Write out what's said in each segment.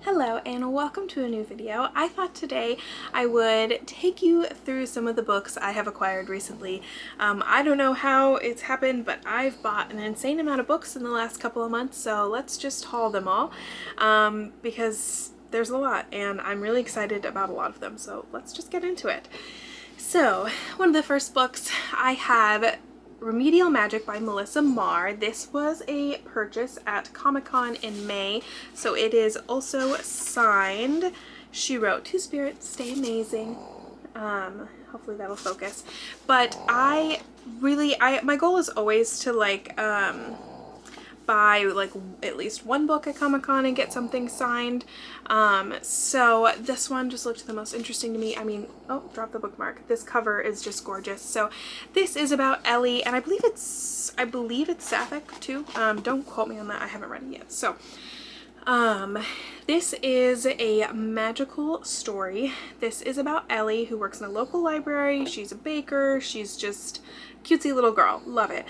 Hello and welcome to a new video. I thought today I would take you through some of the books I have acquired recently. I don't know how it's happened, but I've bought an insane amount of books in the last couple of months, so let's just haul them all because there's a lot and I'm really excited about a lot of them, so let's just get into it. So one of the first books I have, Remedial Magic by Melissa Marr. This was a purchase at Comic-Con in May, so it is also signed. She wrote, "To spirits, stay amazing." Hopefully that'll focus. But my goal is always to buy at least one book at Comic-Con and get something signed. So this one just looked the most interesting to me. I mean, oh, drop the bookmark. This cover is just gorgeous. So this is about Ellie, and I believe it's sapphic too. Don't quote me on that. I haven't read it yet. So this is a magical story. This is about Ellie, who works in a local library. She's a baker. She's just a cutesy little girl. Love it.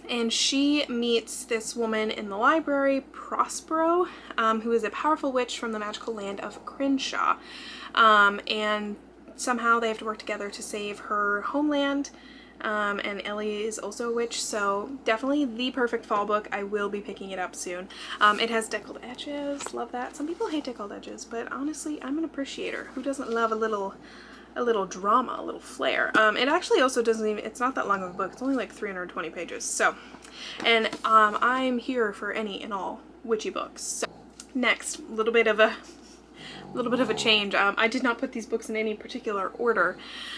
And she meets this woman in the library, Prospero, who is a powerful witch from the magical land of Crenshaw. And somehow they have to work together to save her homeland. And Ellie is also a witch, so definitely the perfect fall book. I will be picking it up soon. It has deckled edges. Love that. Some people hate deckled edges, but honestly, I'm an appreciator. Who doesn't love a little drama, a little flair. It actually also doesn't even, it's not that long of a book. It's only like 320 pages. So, and I'm here for any and all witchy books. So, next, a little bit of a change. I did not put these books in any particular order,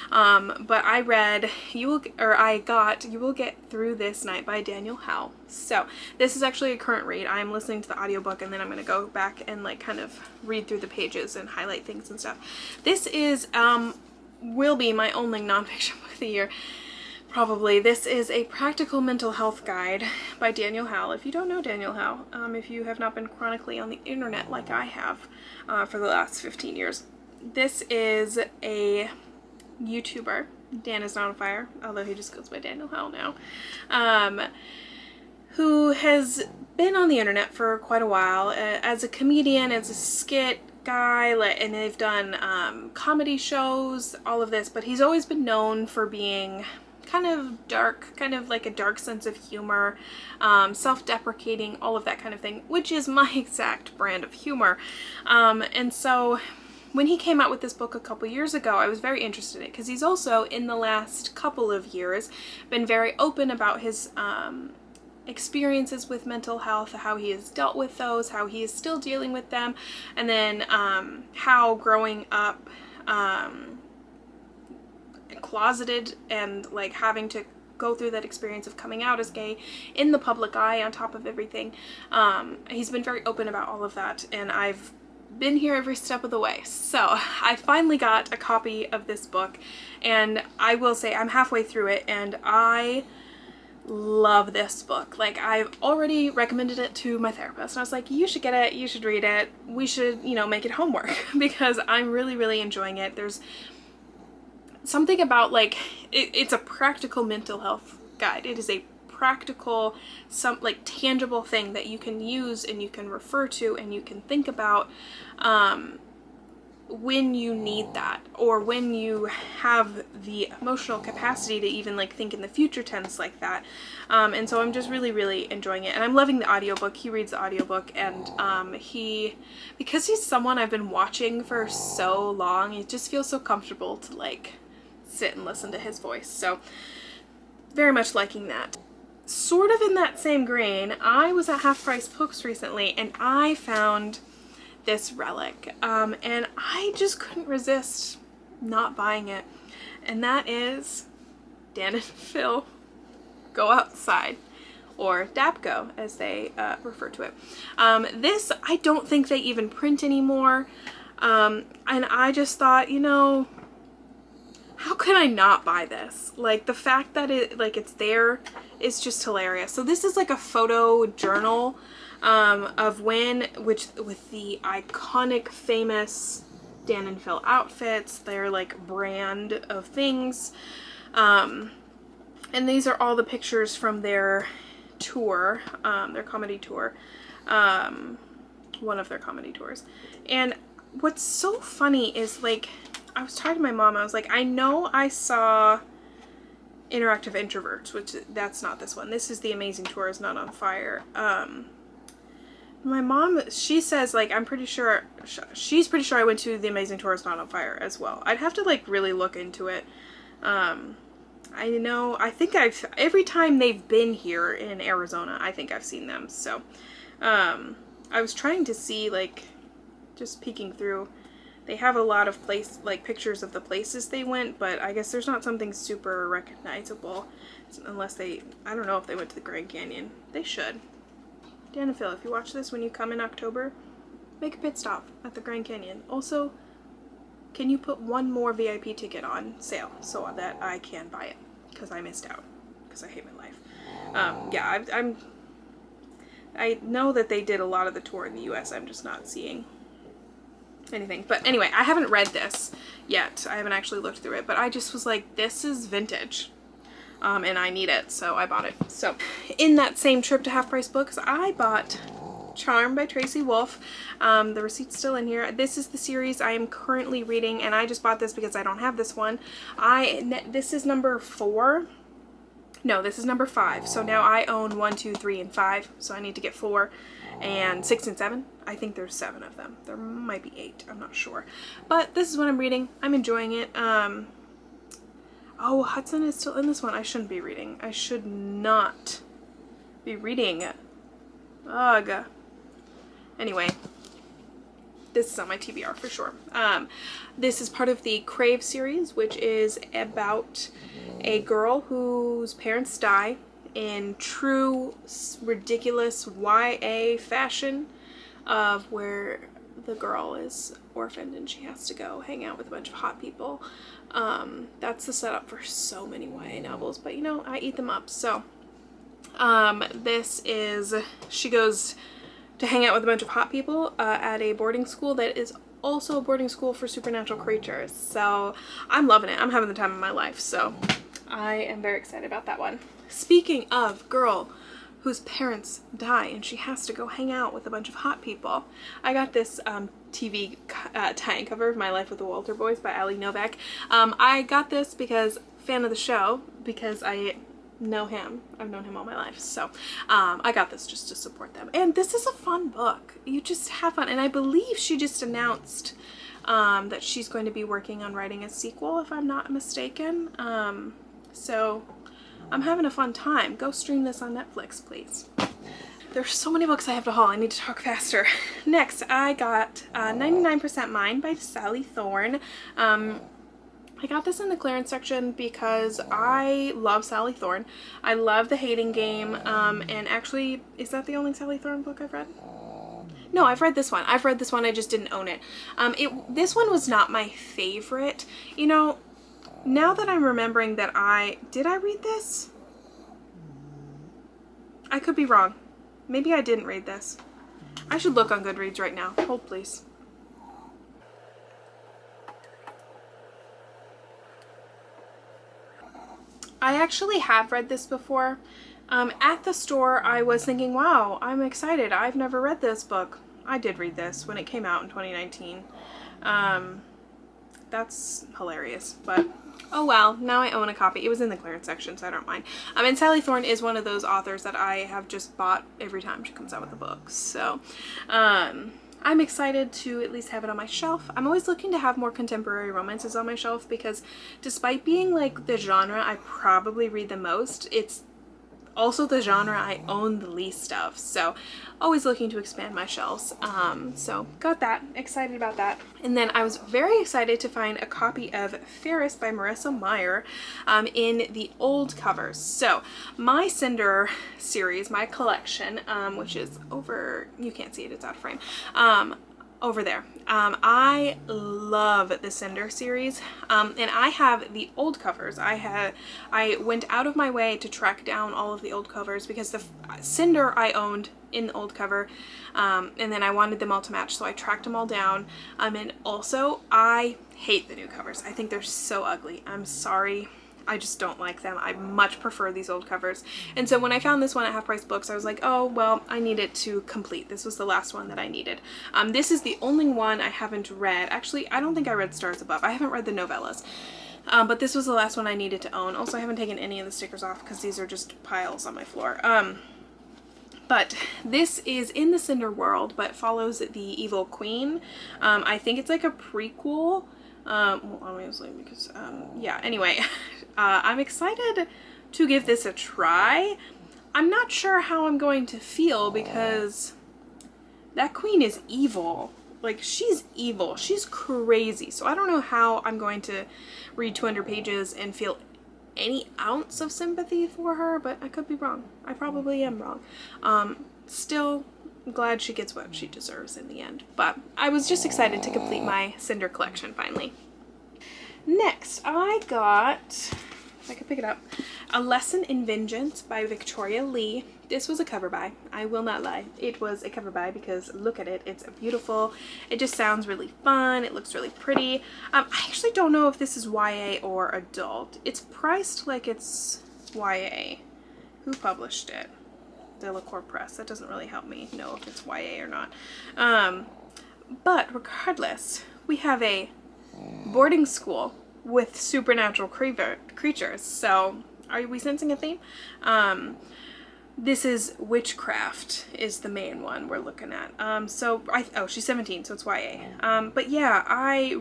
but I read You Will Get Through This Night by Daniel Howe. So this is actually a current read. I'm listening to the audiobook and then I'm going to go back and kind of read through the pages and highlight things and stuff. This is will be my only nonfiction book of the year. Probably. This is a practical mental health guide by Daniel Howe. If you don't know Daniel Howe, if you have not been chronically on the internet like I have for the last 15 years, this is a YouTuber. Dan is not on fire, although he just goes by Daniel Howe now, who has been on the internet for quite a while as a comedian, as a skit guy, and they've done comedy shows, all of this, but he's always been known for being kind of dark, kind of like a dark sense of humor, self-deprecating, all of that kind of thing, which is my exact brand of humor. And so when he came out with this book a couple years ago, I was very interested in it because he's also, in the last couple of years, been very open about his experiences with mental health, how he has dealt with those, how he is still dealing with them, and then how growing up closeted and having to go through that experience of coming out as gay in the public eye on top of everything. He's been very open about all of that, and I've been here every step of the way. So I finally got a copy of this book, and I will say I'm halfway through it and I love this book. I've already recommended it to my therapist and I was like, you should get it, you should read it, we should, make it homework because I'm really enjoying it. There's something about it's a practical mental health guide. It is a practical, tangible thing that you can use and you can refer to and you can think about when you need that, or when you have the emotional capacity to even think in the future tense like that. And so I'm just really enjoying it, and I'm loving the audiobook. He reads the audiobook, and because he's someone I've been watching for so long, it just feels so comfortable to sit and listen to his voice. So very much liking that. Sort of in that same grain, I was at Half Price Books recently and I found this relic, and I just couldn't resist not buying it, and that is Dan and Phil Go Outside, or DAPGO as they refer to it. This, I don't think they even print anymore, and I just thought, how can I not buy this? The fact that it's there is just hilarious. So this is a photo journal of with the iconic, famous Dan and Phil outfits, their brand of things, and these are all the pictures from their tour, their comedy tour. one of their comedy tours. And what's so funny is, like, I was talking to my mom, I was like, I know I saw Interactive Introverts, which that's not this one. This is The Amazing Tour is Not on Fire. My mom, she says, like, I'm pretty sure, she's pretty sure I went to The Amazing Tour is Not on Fire as well. I'd have to, like, really look into it. I know, I think every time they've been here in Arizona, I think I've seen them. So, I was trying to see, like, just peeking through. They have a lot of pictures of the places they went, but I guess there's not something super recognizable unless I don't know if they went to the Grand Canyon. They should. Dan and Phil, if you watch this when you come in October, make a pit stop at the Grand Canyon. Also, can you put one more VIP ticket on sale so that I can buy it? Because I missed out. Because I hate my life. Yeah, I know that they did a lot of the tour in the US. I'm just not seeing anything. But anyway, I haven't read this yet. I haven't actually looked through it. But I just was like, this is vintage. And I need it. So I bought it. So in that same trip to Half Price Books, I bought Charm by Tracy Wolff. The receipt's still in here. This is the series I am currently reading, and I just bought this because I don't have this one. This is number 4. No, this is number 5. So now I own 1, 2, 3, and 5. So I need to get 4 and 6 and 7. I think there's 7 of them. There might be 8. I'm not sure. But this is what I'm reading. I'm enjoying it. Oh, Hudson is still in this one. I shouldn't be reading. I should not be reading. Ugh. Anyway, this is on my TBR for sure. This is part of the Crave series, which is about a girl whose parents die in true ridiculous YA fashion, of where the girl is orphaned and she has to go hang out with a bunch of hot people. That's the setup for so many YA novels, but you know, I eat them up. So this is, she goes to hang out with a bunch of hot people at a boarding school that is also a boarding school for supernatural creatures. So I'm loving it. I'm having the time of my life. So I am very excited about that one. Speaking of girl whose parents die and she has to go hang out with a bunch of hot people, I got this TV tie-in cover of My Life with the Walter Boys by Ali Novak. I got this because, fan of the show, because I know him. I've known him all my life. So I got this just to support them. And this is a fun book. You just have fun. And I believe she just announced that she's going to be working on writing a sequel, if I'm not mistaken. So I'm having a fun time. Go stream this on Netflix, please. There's so many books I have to haul. I need to talk faster. Next, I got 99% Mine by Sally Thorne. I got this in the clearance section because I love Sally Thorne. I love The Hating Game, and actually, is that the only Sally Thorne book I've read? No, I've read this one. I've read this one, I just didn't own it. This one was not my favorite. You know, now that I'm remembering that did I read this? I could be wrong. Maybe I didn't read this. I should look on Goodreads right now. Hold, please. I actually have read this before. At the store, I was thinking, wow, I'm excited. I've never read this book. I did read this when it came out in 2019. That's hilarious, but oh well, now I own a copy. It was in the clearance section, so I don't mind. And Sally Thorne is one of those authors that I have just bought every time she comes out with a book. So, I'm excited to at least have it on my shelf. I'm always looking to have more contemporary romances on my shelf because despite being like the genre I probably read the most, it's also the genre I own the least of. So always looking to expand my shelves. So got that, excited about that. And then I was very excited to find a copy of Ferris by Marissa Meyer in the old covers. So my Cinder series, my collection, which is over, you can't see it, it's out of frame, over there. I love the Cinder series, and I have the old covers. I went out of my way to track down all of the old covers because the Cinder I owned in the old cover, and then I wanted them all to match, so I tracked them all down. And also, I hate the new covers. I think they're so ugly. I'm sorry. I just don't like them. I much prefer these old covers. And so when I found this one at Half Price Books, I was like, oh, well, I need it to complete. This was the last one that I needed. This is the only one I haven't read. Actually, I don't think I read Stars Above. I haven't read the novellas. But this was the last one I needed to own. Also, I haven't taken any of the stickers off because these are just piles on my floor. But this is in the Cinder world, but follows the evil queen. I think it's like a prequel. Well, obviously, because, yeah, anyway, I'm excited to give this a try. I'm not sure how I'm going to feel because that queen is evil. Like, she's evil. She's crazy. So I don't know how I'm going to read 200 pages and feel any ounce of sympathy for her, but I could be wrong. I probably am wrong. Still glad she gets what she deserves in the end. But I was just excited to complete my Cinder collection finally. Next, I got, if I could pick it up, A Lesson in Vengeance by Victoria Lee. This was a cover buy. I will not lie. It was a cover buy because look at it. It's beautiful. It just sounds really fun. It looks really pretty. I actually don't know if this is YA or adult. It's priced like it's YA. Who published it? Delacour Press. That doesn't really help me know if it's YA or not. But regardless, we have a boarding school with supernatural creatures. So, are we sensing a theme? This is witchcraft is the main one we're looking at. Oh, she's 17, so it's YA. But yeah, I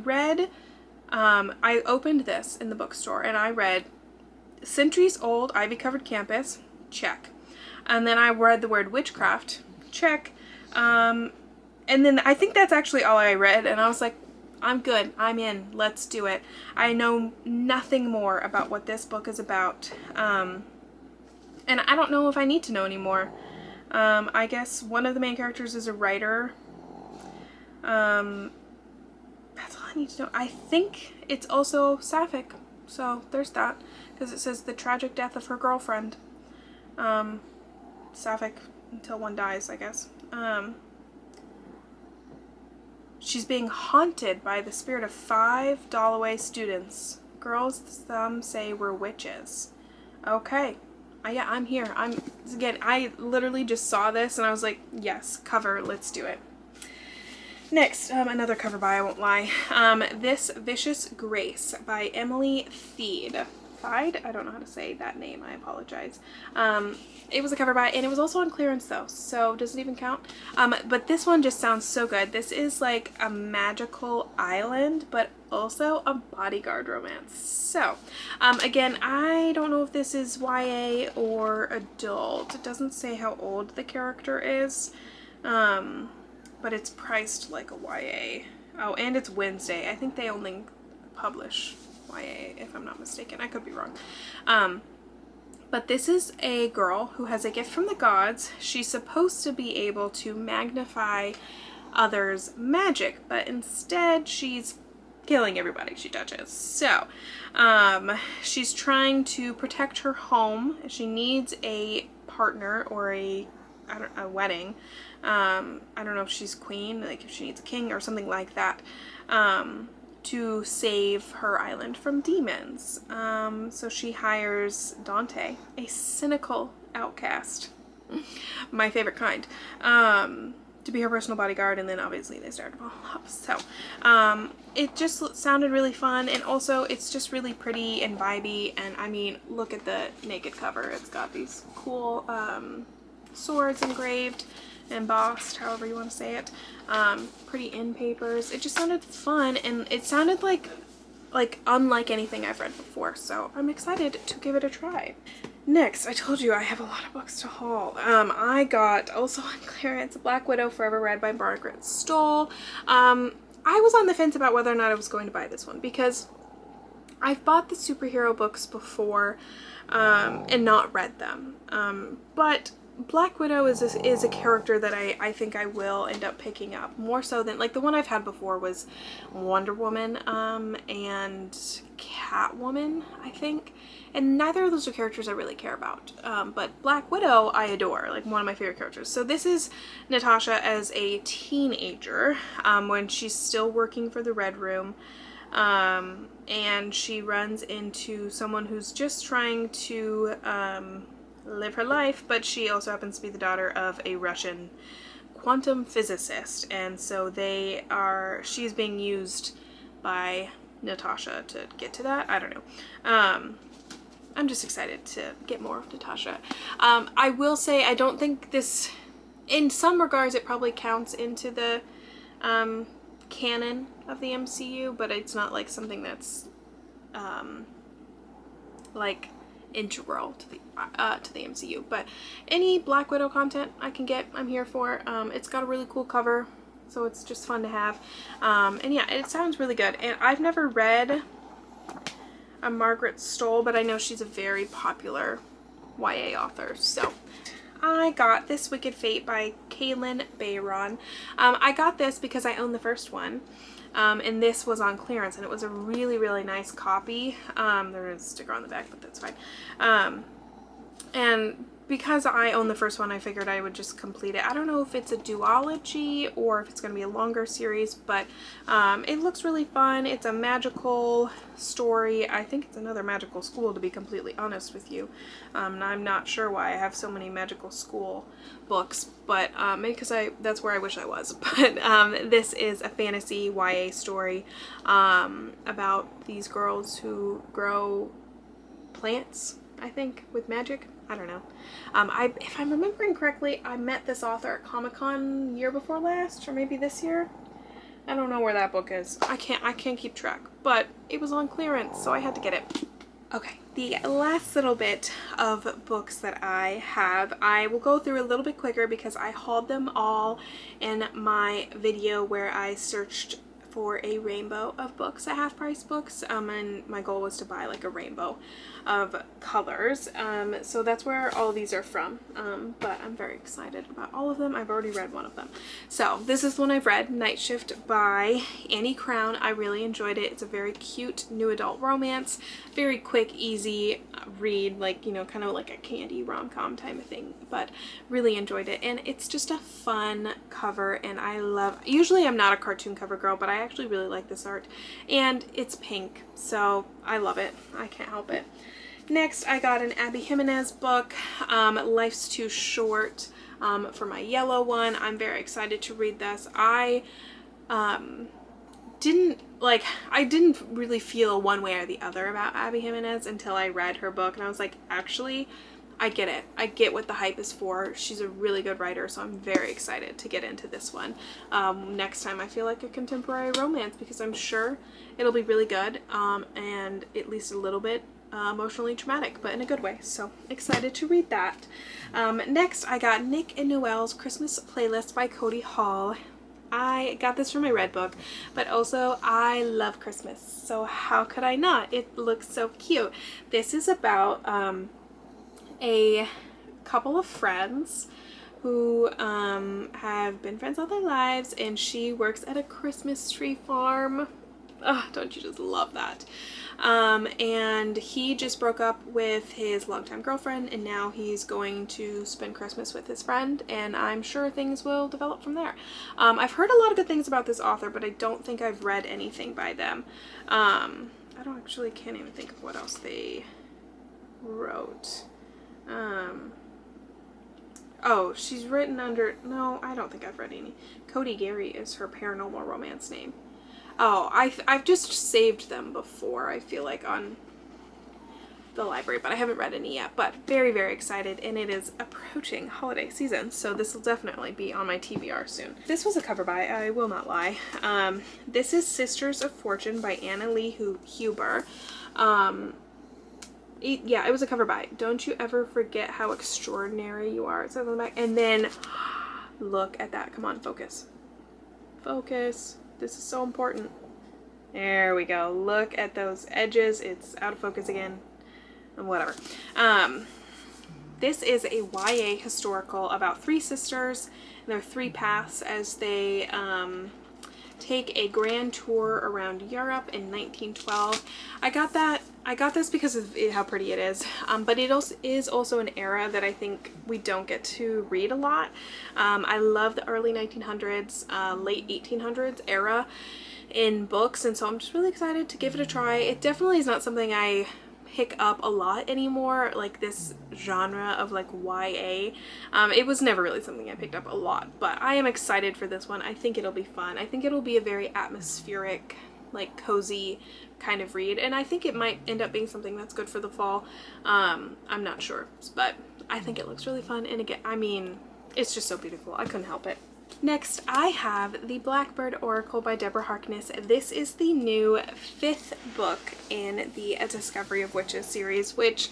opened this in the bookstore and I read Centuries Old Ivy Covered Campus, check. And then I read the word witchcraft, check. And then I think that's actually all I read, and I was like, I'm good, I'm in, let's do it. I know nothing more about what this book is about, and I don't know if I need to know anymore. I guess one of the main characters is a writer. That's all I need to know. I think it's also sapphic, so there's that, because it says the tragic death of her girlfriend. Sapphic until one dies, I guess. She's being haunted by the spirit of 5 Dalloway students. Girls some say were witches. Okay. Yeah, I'm here. Again, I literally just saw this and I was like, yes, cover, let's do it. Next, another cover buy, I won't lie. This Vicious Grace by Emily Theed. I don't know how to say that name, I apologize. It was a cover buy, and it was also on clearance though, so does it even count? But this one just sounds so good. This is like a magical island, but also a bodyguard romance. So, again, I don't know if this is YA or adult. It doesn't say how old the character is, but it's priced like a YA. Oh, and it's Wednesday. I think they only publish YA, if I'm not mistaken. I could be wrong. But this is a girl who has a gift from the gods. She's supposed to be able to magnify others' magic, but instead she's killing everybody she touches. So, she's trying to protect her home. She needs a partner or a wedding. I don't know if she's queen, like if she needs a king or something like that. To save her island from demons. So she hires Dante, a cynical outcast, my favorite kind, to be her personal bodyguard, and then obviously they start to fall up. So it just sounded really fun, and also it's just really pretty and vibey, and I mean, look at the naked cover. It's got these cool swords engraved, embossed, however you want to say it, pretty end papers. It just sounded fun, and it sounded like unlike anything I've read before, so I'm excited to give it a try. Next, I told you I have a lot of books to haul. I got, also on clearance, Black Widow Forever Read by Margaret Stoll. I was on the fence about whether or not I was going to buy this one, because I've bought the superhero books before and not read them, but Black Widow is a character that I think I will end up picking up, more so than, like, the one I've had before was Wonder Woman and Catwoman, I think, and neither of those are characters I really care about, but Black Widow I adore, like one of my favorite characters. So this is Natasha as a teenager when she's still working for the Red Room. And she runs into someone who's just trying to live her life, but she also happens to be the daughter of a Russian quantum physicist, and so she's being used by Natasha to get to that. I don't know. I'm just excited to get more of Natasha. I will say I don't think this, in some regards, it probably counts into the canon of the MCU, but it's not like something that's like integral to the MCU. But any Black Widow content I can get, I'm here for. It's got a really cool cover, so it's just fun to have. And yeah, it sounds really good. And I've never read a Margaret Stohl, but I know she's a very popular YA author. So I got This Wicked Fate by Kaylin Bayron. I got this because I own the first one. And this was on clearance, and it was a really, really nice copy. There is a sticker on the back, but that's fine. And because I own the first one, I figured I would just complete it. I don't know if it's a duology or if it's going to be a longer series, but it looks really fun. It's a magical story. I think it's another magical school, to be completely honest with you. And I'm not sure why I have so many magical school books, but maybe because that's where I wish I was. But this is a fantasy YA story about these girls who grow plants, I think, with magic. I don't know. If I'm remembering correctly, I met this author at Comic-Con year before last, or maybe this year. I don't know where that book is. I can't keep track, but it was on clearance, so I had to get it. Okay, the last little bit of books that I have, I will go through a little bit quicker because I hauled them all in my video where I searched for a rainbow of books at Half Price Books, and my goal was to buy like a rainbow of colors. So that's where all of these are from, but I'm very excited about all of them. I've already read one of them. So this is one I've read, Night Shift by Annie Crown. I really enjoyed it. It's a very cute new adult romance, very quick, easy read, like, you know, kind of like a candy rom-com type of thing, but really enjoyed it. And it's just a fun cover, and usually I'm not a cartoon cover girl, but I actually really like this art, and it's pink, so I love it. I can't help it. Next, I got an Abby Jimenez book, Life's Too Short, for my yellow one. I'm very excited to read this. I didn't really feel one way or the other about Abby Jimenez until I read her book, and I was like, actually, I get it. I get what the hype is for. She's a really good writer, so I'm very excited to get into this one. Next time I feel like a contemporary romance, because I'm sure it'll be really good, and at least a little bit emotionally traumatic, but in a good way. So excited to read that. Next, I got Nick and Noelle's Christmas Playlist by Cody Hall. I got this from my Red book, but also I love Christmas, so how could I not? It looks so cute. This is about a couple of friends who have been friends all their lives, and she works at a Christmas tree farm. Oh, don't you just love that? And he just broke up with his longtime girlfriend, and now he's going to spend Christmas with his friend, and I'm sure things will develop from there. I've heard a lot of good things about this author, but I don't think I've read anything by them. Can't even think of what else they wrote. Oh, she's written under, no, I don't think I've read any. Cody Gary is her paranormal romance name. Oh, I've just saved them before, I feel like, on the library, but I haven't read any yet. But very, very excited, and it is approaching holiday season, so this will definitely be on my TBR soon. This was a cover by, I will not lie. This is Sisters of Fortune by Anna Lee Huber. Yeah, it was a cover by. Don't you ever forget how extraordinary you are. It says on the back. And then, look at that. Come on, focus. Focus. This is so important. There we go. Look at those edges. It's out of focus again. And whatever. This is a YA historical about three sisters and their three paths as they take a grand tour around Europe in 1912. I got this because of how pretty it is, but it also is also an era that I think we don't get to read a lot. I love the early 1900s, late 1800s era, in books, and so I'm just really excited to give it a try. It definitely is not something I pick up a lot anymore, like this genre of like YA. It was never really something I picked up a lot, but I am excited for this one. I think it'll be fun. I think it'll be a very atmospheric, like cozy kind of read, and I think it might end up being something that's good for the fall. I'm not sure, but I think it looks really fun, and again, I mean, it's just so beautiful. I couldn't help it. Next, I have The Blackbird Oracle by Deborah Harkness. This is the new 5th book in the A Discovery of Witches series, which,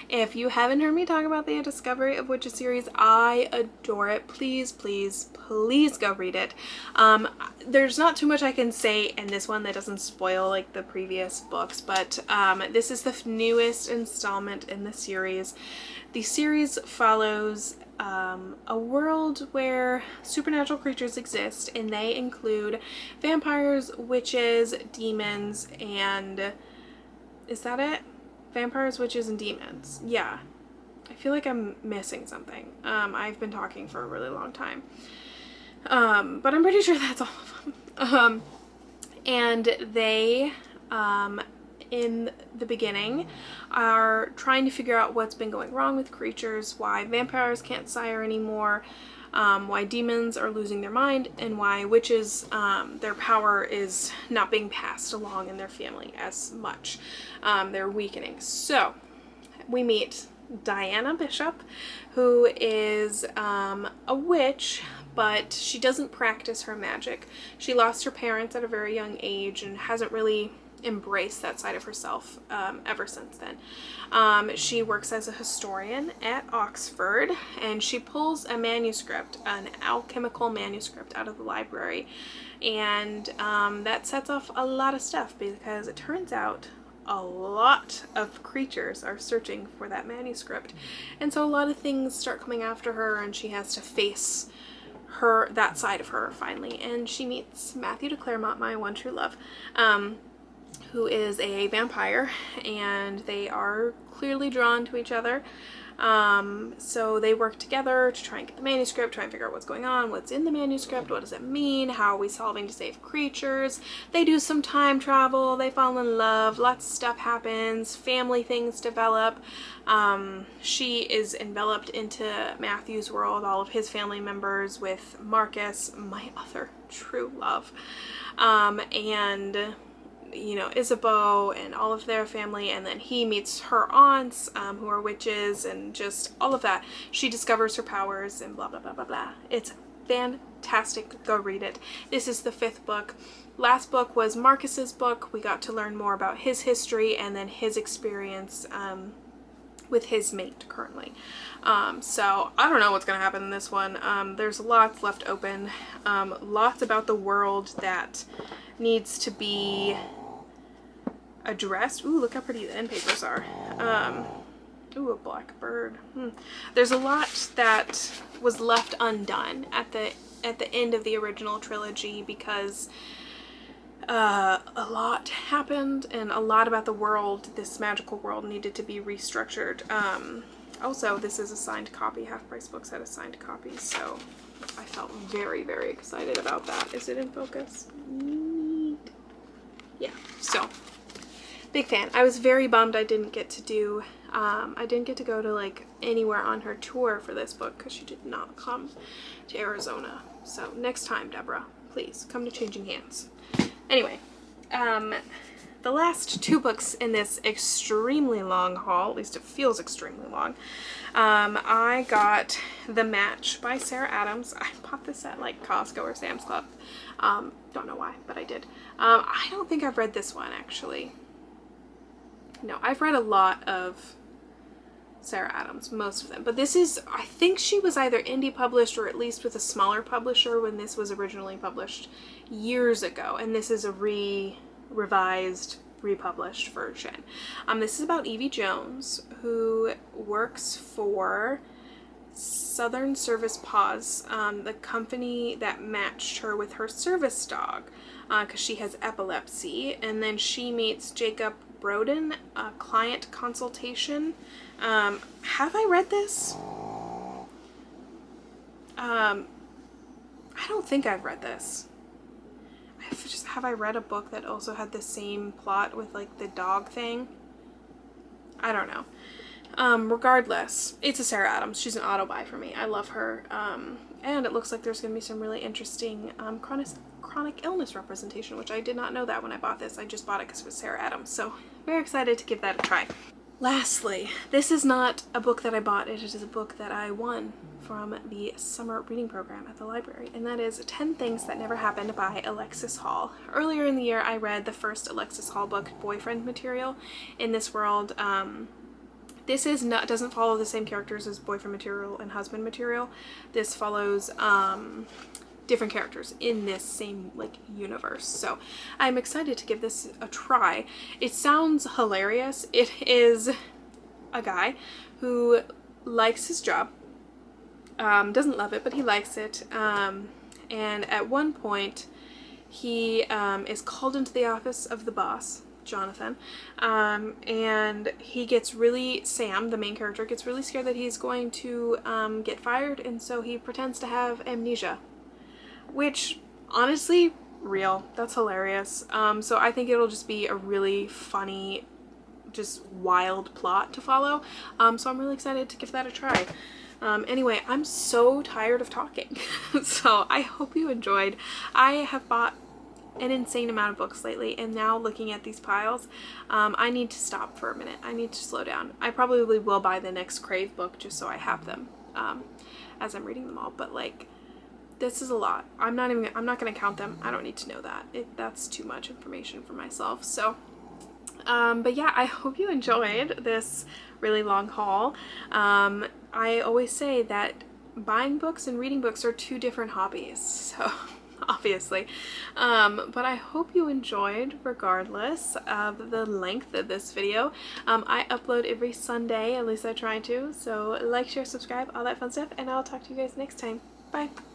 if you haven't heard me talk about the A Discovery of Witches series, I adore it. Please, please, please go read it. There's not too much I can say in this one that doesn't spoil like the previous books, but this is the newest installment in the series. The series follows a world where supernatural creatures exist, and they include vampires, witches, demons, and is that it? Vampires, witches, and demons. Yeah. I feel like I'm missing something. I've been talking for a really long time. But I'm pretty sure that's all of them. And they, in the beginning, are trying to figure out what's been going wrong with creatures, why vampires can't sire anymore, why demons are losing their mind, and why witches, their power is not being passed along in their family as much. They're weakening. So we meet Diana Bishop, who is a witch, but she doesn't practice her magic. She lost her parents at a very young age and hasn't really embraced that side of herself ever since then. She works as a historian at Oxford, and she pulls a manuscript, an alchemical manuscript, out of the library, and that sets off a lot of stuff, because it turns out a lot of creatures are searching for that manuscript, and so a lot of things start coming after her, and she has to face that side of her finally. And she meets Matthew de Claremont, my one true love, who is a vampire, and they are clearly drawn to each other. So they work together to try and get the manuscript, try and figure out what's going on, what's in the manuscript, what does it mean, how are we solving to save creatures. They do some time travel, they fall in love, lots of stuff happens, family things develop. She is enveloped into Matthew's world, all of his family members, with Marcus, my other true love, and you know, Isabeau and all of their family, and then he meets her aunts, who are witches, and just all of that. She discovers her powers and blah, blah, blah, blah, blah. It's fantastic. Go read it. This is the 5th book. Last book was Marcus's book. We got to learn more about his history and then his experience with his mate currently. So I don't know what's going to happen in this one. There's lots left open. Lots about the world that needs to be addressed. Ooh, look how pretty the end papers are. Ooh, a black bird. There's a lot that was left undone at the end of the original trilogy, because a lot happened, and a lot about the world, this magical world, needed to be restructured. Also, this is a signed copy. Half Price Books had a signed copy, so I felt very, very excited about that. Is it in focus? Neat. Yeah, so big fan. I was very bummed I didn't get to do, I didn't get to go to like anywhere on her tour for this book, because she did not come to Arizona. So next time, Deborah, please come to Changing Hands. Anyway, the last 2 books in this extremely long haul, at least it feels extremely long, I got The Match by Sarah Adams. I bought this at like Costco or Sam's Club. Don't know why, but I did. I don't think I've read this one, actually. No, I've read a lot of Sarah Adams, most of them, but this is, I think she was either indie published or at least with a smaller publisher when this was originally published years ago, and this is a revised, republished version. This is about Evie Jones, who works for Southern Service Paws, the company that matched her with her service dog, because she has epilepsy, and then she meets Jacob Broden, a client consultation. Have I read this? I don't think I've read this. have I read a book that also had the same plot with like the dog thing? I don't know. Regardless, it's a Sarah Adams. She's an auto buy for me. I love her. And it looks like there's going to be some really interesting chronic illness representation, which I did not know that when I bought this. I just bought it because it was Sarah Adams. So very excited to give that a try. Lastly, this is not a book that I bought. It is a book that I won from the summer reading program at the library, and that is 10 Things That Never Happened by Alexis Hall. Earlier in the year, I read the first Alexis Hall book, Boyfriend Material. In this world, this doesn't follow the same characters as Boyfriend Material and Husband Material. This follows different characters in this same like universe. So I'm excited to give this a try. It sounds hilarious. It is a guy who likes his job. Doesn't love it, but he likes it. And at one point he is called into the office of the boss, Jonathan, and he gets Sam, the main character, gets really scared that he's going to get fired, and so he pretends to have amnesia, which honestly, real. That's hilarious. So I think it'll just be a really funny, just wild plot to follow. So I'm really excited to give that a try. Anyway, I'm so tired of talking. So I hope you enjoyed. I have bought an insane amount of books lately, and now looking at these piles, I need to stop for a minute. I need to slow down. I probably will buy the next Crave book just so I have them as I'm reading them all, but like, this is a lot. I'm not gonna count them. I don't need to know that. That's too much information for myself. So but yeah, I hope you enjoyed this really long haul. I always say that buying books and reading books are two different hobbies, so obviously. But I hope you enjoyed regardless of the length of this video. I upload every Sunday, at least I try to, so like, share, subscribe, all that fun stuff, and I'll talk to you guys next time. Bye!